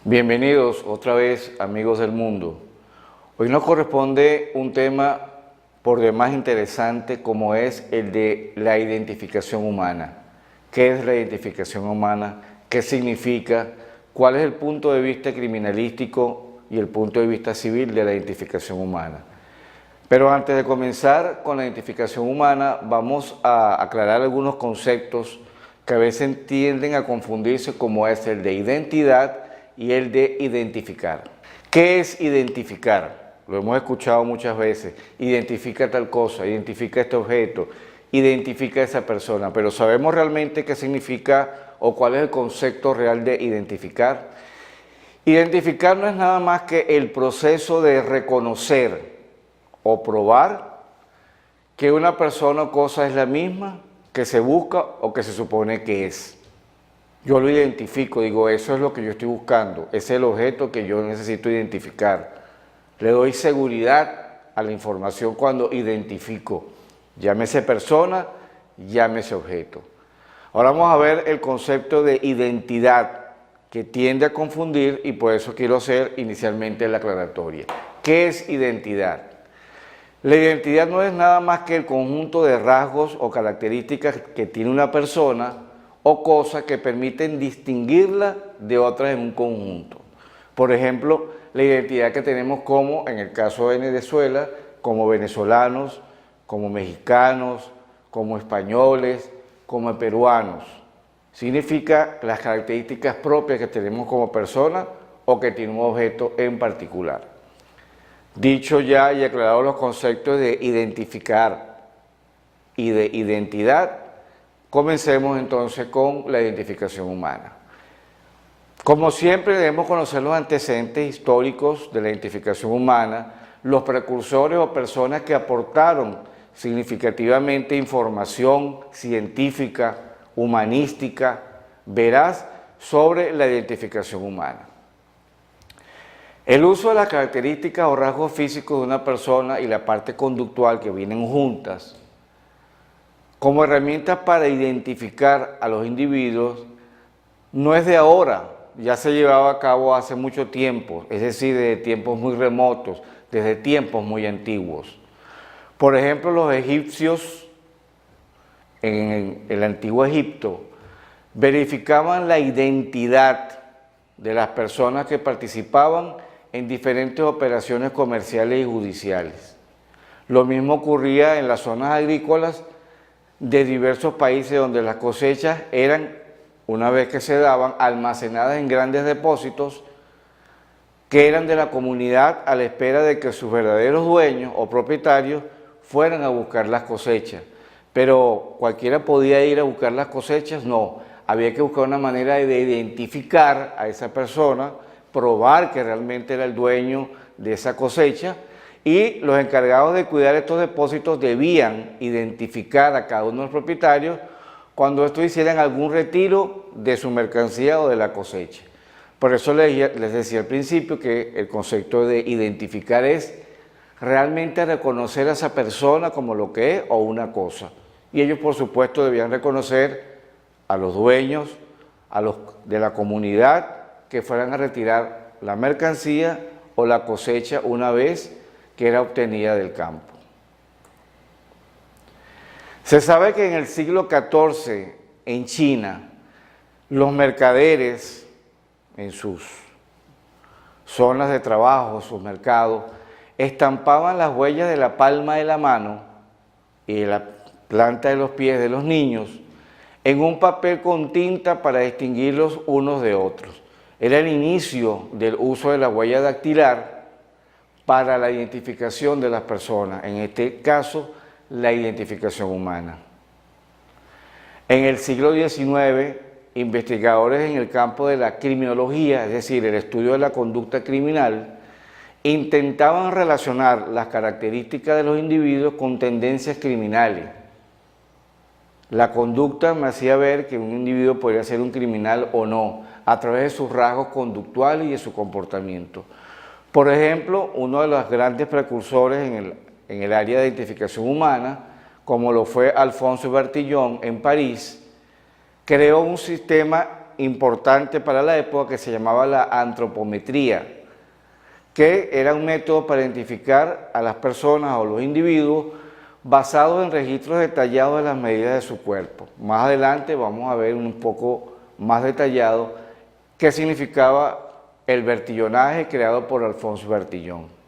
Bienvenidos otra vez, amigos del mundo. Hoy nos corresponde un tema por demás interesante como es el de la identificación humana. ¿Qué es la identificación humana? ¿Qué significa? ¿Cuál es el punto de vista criminalístico y el punto de vista civil de la identificación humana? Pero antes de comenzar con la identificación humana, vamos a aclarar algunos conceptos que a veces tienden a confundirse, como es el de identidad y el de identificar. ¿Qué es identificar? Lo hemos escuchado muchas veces. Identifica tal cosa, identifica este objeto, identifica a esa persona, pero ¿sabemos realmente qué significa o cuál es el concepto real de identificar? Identificar no es nada más que el proceso de reconocer o probar que una persona o cosa es la misma que se busca o que se supone que es. Yo lo identifico, digo, eso es lo que yo estoy buscando, ese es el objeto que yo necesito identificar. Le doy seguridad a la información cuando identifico, llámese persona, llámese objeto. Ahora vamos a ver el concepto de identidad, que tiende a confundir, y por eso quiero hacer inicialmente la aclaratoria. ¿Qué es identidad? La identidad no es nada más que el conjunto de rasgos o características que tiene una persona o cosas que permiten distinguirla de otras en un conjunto. Por ejemplo, la identidad que tenemos como, en el caso de Venezuela, como venezolanos, como mexicanos, como españoles, como peruanos. Significa las características propias que tenemos como persona o que tiene un objeto en particular. Dicho ya y aclarado los conceptos de identificar y de identidad, comencemos entonces con la identificación humana. Como siempre, debemos conocer los antecedentes históricos de la identificación humana, los precursores o personas que aportaron significativamente información científica, humanística, veraz sobre la identificación humana. El uso de las características o rasgos físicos de una persona y la parte conductual que vienen juntas como herramientas para identificar a los individuos no es de ahora, ya se llevaba a cabo hace mucho tiempo, es decir, desde tiempos muy remotos, desde tiempos muy antiguos. Por ejemplo, los egipcios en el antiguo Egipto verificaban la identidad de las personas que participaban en diferentes operaciones comerciales y judiciales. Lo mismo ocurría en las zonas agrícolas de diversos países donde las cosechas eran, una vez que se daban, almacenadas en grandes depósitos que eran de la comunidad a la espera de que sus verdaderos dueños o propietarios fueran a buscar las cosechas. Pero cualquiera podía ir a buscar las cosechas, no. Había que buscar una manera de identificar a esa persona, probar que realmente era el dueño de esa cosecha, y los encargados de cuidar estos depósitos debían identificar a cada uno de los propietarios cuando estos hicieran algún retiro de su mercancía o de la cosecha. Por eso les decía al principio que el concepto de identificar es realmente reconocer a esa persona como lo que es o una cosa. Y ellos, por supuesto, debían reconocer a los dueños, a los de la comunidad que fueran a retirar la mercancía o la cosecha una vez que era obtenida del campo. Se sabe que en el siglo XIV, en China, los mercaderes en sus zonas de trabajo, sus mercados, estampaban las huellas de la palma de la mano y de la planta de los pies de los niños en un papel con tinta para distinguirlos unos de otros. Era el inicio del uso de la huella dactilar para la identificación de las personas, en este caso, la identificación humana. En el siglo XIX, investigadores en el campo de la criminología, es decir, el estudio de la conducta criminal, intentaban relacionar las características de los individuos con tendencias criminales. La conducta me hacía ver que un individuo podría ser un criminal o no, a través de sus rasgos conductuales y de su comportamiento. Por ejemplo, uno de los grandes precursores en el área de identificación humana, como lo fue Alphonse Bertillon en París, creó un sistema importante para la época que se llamaba la antropometría, que era un método para identificar a las personas o los individuos basados en registros detallados de las medidas de su cuerpo. Más adelante vamos a ver un poco más detallado qué significaba el vertillonaje creado por Alfonso Bertillon.